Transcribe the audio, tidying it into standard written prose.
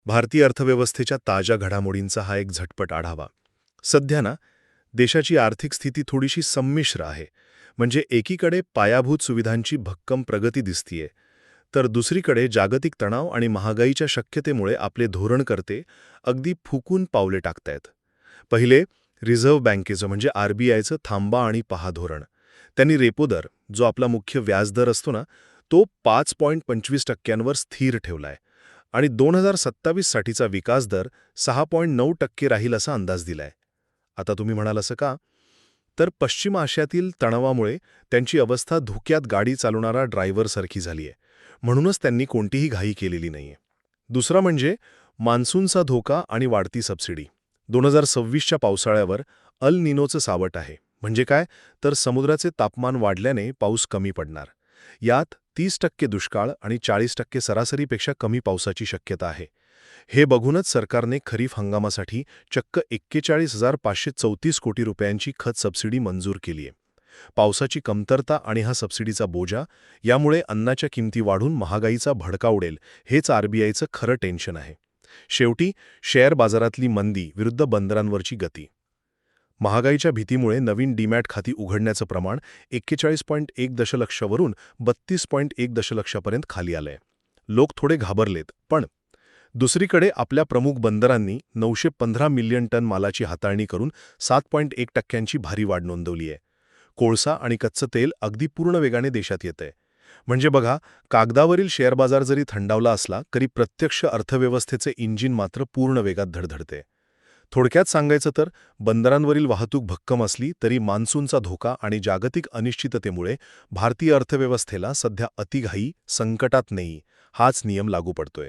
भारतीय अर्थव्यवस्थेच्या ताज्या घडामोडींचा हा एक झटपट आढावा. सध्या ना, देशाची आर्थिक स्थिती थोडीशी संमिश्र आहे. म्हणजे एकीकडे पायाभूत सुविधांची भक्कम प्रगती दिसतीये, तर दुसरीकडे जागतिक तणाव आणि महागाईच्या शक्यतेमुळे आपले धोरणकर्ते अगदी फुकून पावले टाकतायत. पहिले, रिझर्व्ह बँकेचं म्हणजे RBIचं थांबा आणि पहा धोरण. त्यांनी रेपो दर, जो आपला मुख्य व्याजदर असतो ना, तो 5.25% स्थिर ठेवलाय आणि 2027 साठीचा विकास दर 6.9% राहील असा अंदाज दिलाय. आता तुम्ही म्हणाल असं का? तर पश्चिम आशियातील तणावामुळे त्यांची अवस्था धोक्यात गाडी चालवणारा ड्रायव्हरसारखी झालीय. म्हणूनच त्यांनी कोणतीही घाई केलेली नाहीये. दुसरा म्हणजे मान्सूनचा धोका आणि वाढती सबसिडी. 2026च्या पावसाळ्यावर अल निनोचं सावट आहे. म्हणजे काय? तर समुद्राचे तापमान वाढल्याने पाऊस कमी पडणार. यात 30% दुष्काळ आणि 40% सरासरीपेक्षा कमी पावसाची शक्यता आहे. हे बघूनच सरकारने खरीप हंगामासाठी चक्क 41,534 कोटी रुपयांची खत सबसिडी मंजूर केलीय. पावसाची कमतरता आणि हा सबसिडीचा बोजा यामुळे अन्नाच्या किमती वाढून महागाईचा भडका उडेल, हेच RBIचं खरं टेन्शन आहे. शेवटी शेअर बाजारातली मंदी विरुद्ध बंदरांवरची गती. महागाईच्या भीतीमुळे नवीन डीमॅट खाती उघडण्याचं प्रमाण 41.1 दशलक्षवरून 32.1 दशलक्षापर्यंत खाली आलंय. लोक थोडे घाबरलेत, पण दुसरीकडे आपल्या प्रमुख बंदरांनी 915 मिलियन टन मालाची हाताळणी करून 7.1%ची भारी वाढ नोंदवली आहे. कोळसा आणि कच्चं तेल अगदी पूर्ण वेगाने देशात येतंय. म्हणजे बघा, कागदावरील शेअर बाजार जरी थंडावला असला तरी प्रत्यक्ष अर्थव्यवस्थेचे इंजिन मात्र पूर्ण वेगात धडधडते. थोडक्यात सांगायचं तर बंदरांवरील वाहतूक भक्कम असली तरी मान्सूनचा धोका आणि जागतिक अनिश्चिततेमुळे भारतीय अर्थव्यवस्थेला सध्या अतिघाई, संकटात नाही, हाच नियम लागू पडतोय.